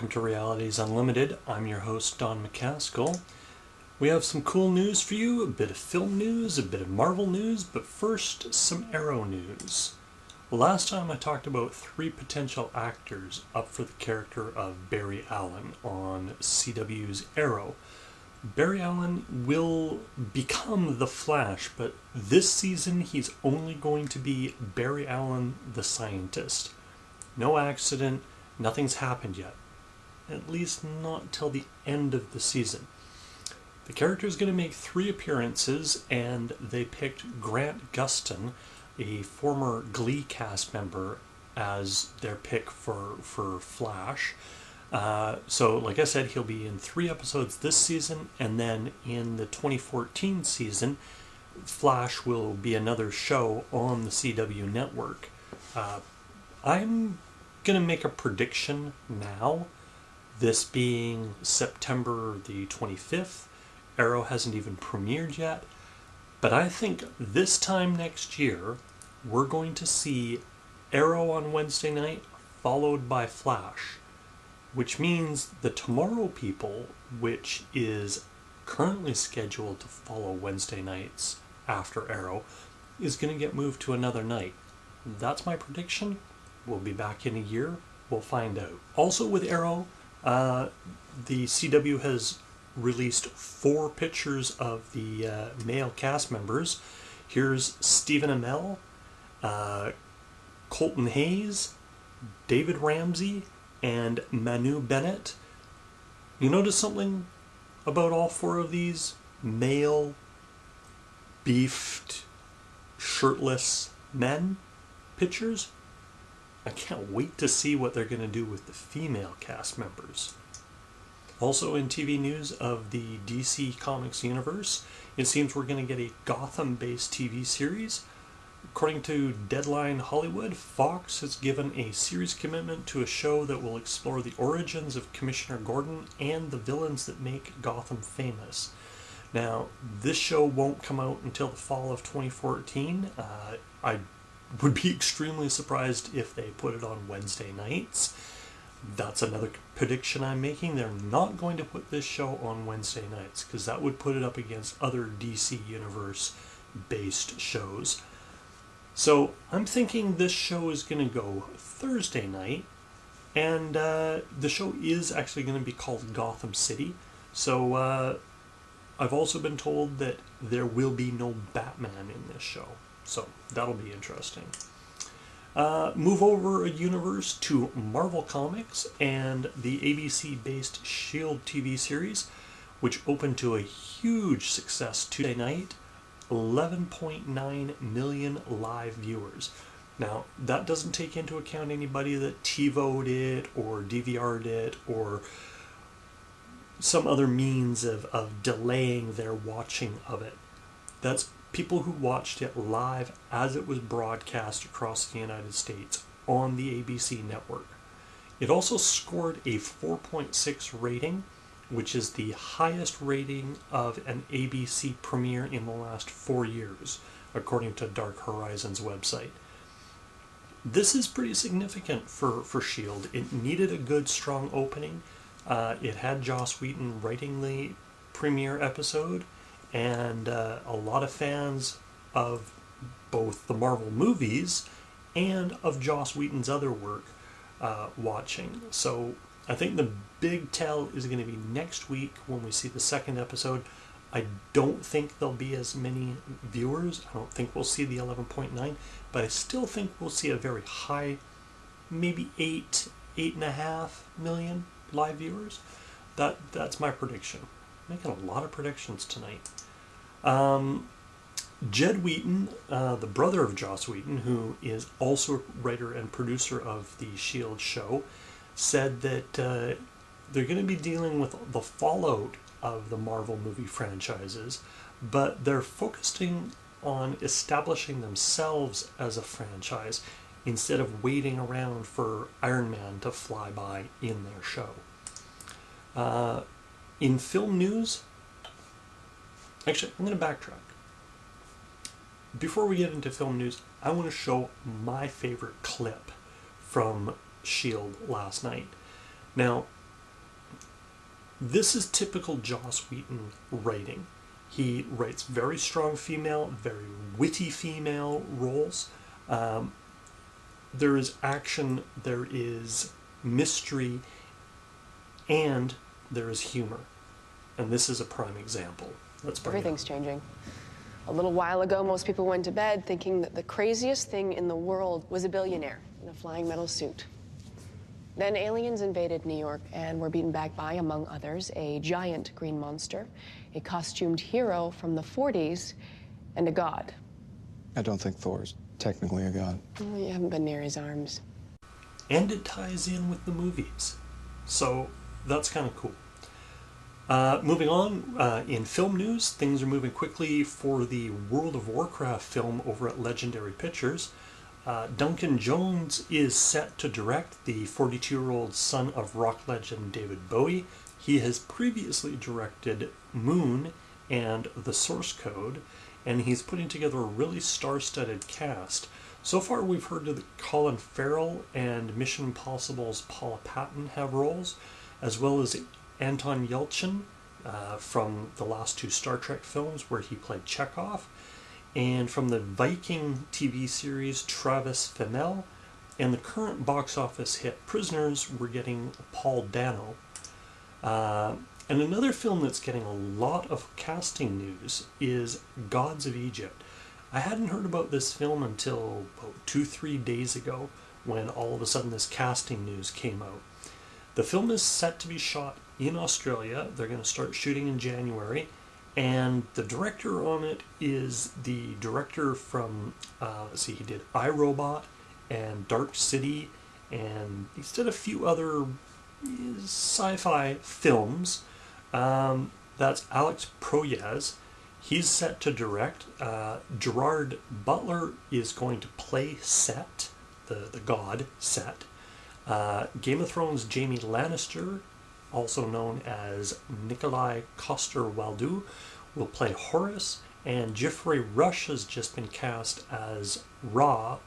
Welcome to Realities Unlimited. I'm your host, Don McCaskill. We have some cool news for you, a bit of film news, a bit of Marvel news, but first, some Arrow news. Last time I talked about 3 potential actors up for the character of Barry Allen on CW's Arrow. Barry Allen will become the Flash, but this season he's only going to be Barry Allen the scientist. No accident, nothing's happened yet. At least not till the end of the season. The character is going to make 3 appearances, and they picked Grant Gustin, a former Glee cast member, as their pick for Flash. So, like I said, he'll be in 3 episodes this season, and then in the 2014 season, Flash will be another show on the CW network. I'm going to make a prediction now, this being September the 25th. Arrow hasn't even premiered yet, but I think this time next year, we're going to see Arrow on Wednesday night, followed by Flash. Which means the Tomorrow People, which is currently scheduled to follow Wednesday nights after Arrow, is going to get moved to another night. That's my prediction. We'll be back in a year. We'll find out. Also with Arrow, the CW has released 4 pictures of the male cast members. Here's Stephen Amell, Colton Hayes, David Ramsey, and Manu Bennett. You notice something about all 4 of these male, beefed, shirtless men pictures? I can't wait to see what they're going to do with the female cast members. Also in TV news of the DC Comics universe, it seems we're going to get a Gotham-based TV series. According to Deadline Hollywood, Fox has given a series commitment to a show that will explore the origins of Commissioner Gordon and the villains that make Gotham famous. Now, this show won't come out until the fall of 2014. I would be extremely surprised if they put it on Wednesday nights. That's another prediction I'm making. They're not going to put this show on Wednesday nights, because that would put it up against other DC Universe-based shows. So I'm thinking this show is going to go Thursday night, and the show is actually going to be called Gotham City. So I've also been told that there will be no Batman in this show, so that'll be interesting. Move over a universe to Marvel Comics and the ABC-based S.H.I.E.L.D. TV series, which opened to a huge success Tuesday night. 11.9 million live viewers. Now, that doesn't take into account anybody that TiVo'd it or DVR'd it or some other means of delaying their watching of it. That's people who watched it live as it was broadcast across the United States on the ABC network. It also scored a 4.6 rating, which is the highest rating of an ABC premiere in the last 4 years, according to Dark Horizons website. This is pretty significant for S.H.I.E.L.D. It needed a good, strong opening. It had Joss Whedon writing the premiere episode, and a lot of fans of both the Marvel movies and of Joss Whedon's other work watching. So I think the big tell is going to be next week when we see the 2nd episode. I don't think there'll be as many viewers. I don't think we'll see the 11.9, but I still think we'll see a very high, maybe 8.5 million live viewers. That's my prediction. I'm making a lot of predictions tonight. Jed Wheaton, the brother of Joss Whedon, who is also a writer and producer of the S.H.I.E.L.D. show, said that they're going to be dealing with the fallout of the Marvel movie franchises, but they're focusing on establishing themselves as a franchise instead of waiting around for Iron Man to fly by in their show. In film news, actually, I'm going to backtrack. Before we get into film news, I want to show my favorite clip from S.H.I.E.L.D. last night. Now, This is typical Joss Whedon writing. He writes very strong female, very witty female roles. There is action, there is mystery, and there is humor. And this is a prime example. Let's bring Everything's changing. A little while ago, most people went to bed thinking that the craziest thing in the world was a billionaire in a flying metal suit. Then aliens invaded New York and were beaten back by, among others, a giant green monster, a costumed hero from the 40s, and a god. I don't think Thor's technically a god. Well, you haven't been near his arms. And it ties in with the movies. So that's kind of cool. Moving on, in film news, things are moving quickly for the World of Warcraft film over at Legendary Pictures. Duncan Jones is set to direct, the 42-year-old son of rock legend David Bowie. He has previously directed Moon and The Source Code, and he's putting together a really star-studded cast. So far we've heard that Colin Farrell and Mission Impossible's Paula Patton have roles, as well as Anton Yelchin from the last two Star Trek films where he played Chekhov, and from the Viking TV series Travis Fimmel, and the current box office hit Prisoners, we're getting Paul Dano. And another film that's getting a lot of casting news is Gods of Egypt. I hadn't heard about this film until about 2-3 days ago, when all of a sudden this casting news came out. The film is set to be shot in Australia. They're going to start shooting in January, and the director on it is the director from, he did iRobot and Dark City, and he's did a few other sci-fi films. That's Alex Proyas. He's set to direct. Gerard Butler is going to play Set, the god Set. Game of Thrones' Jaime Lannister, also known as Nikolai Coster-Waldau, will play Horus, and Jeffrey Rush has just been cast as Ra,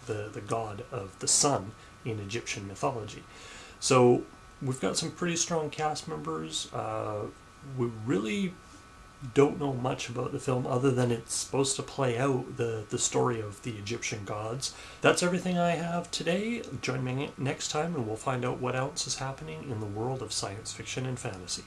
the god of the sun in Egyptian mythology. So we've got some pretty strong cast members. We really don't know much about the film other than it's supposed to play out the story of the Egyptian gods. That's everything I have today. Join me next time and we'll find out what else is happening in the world of science fiction and fantasy.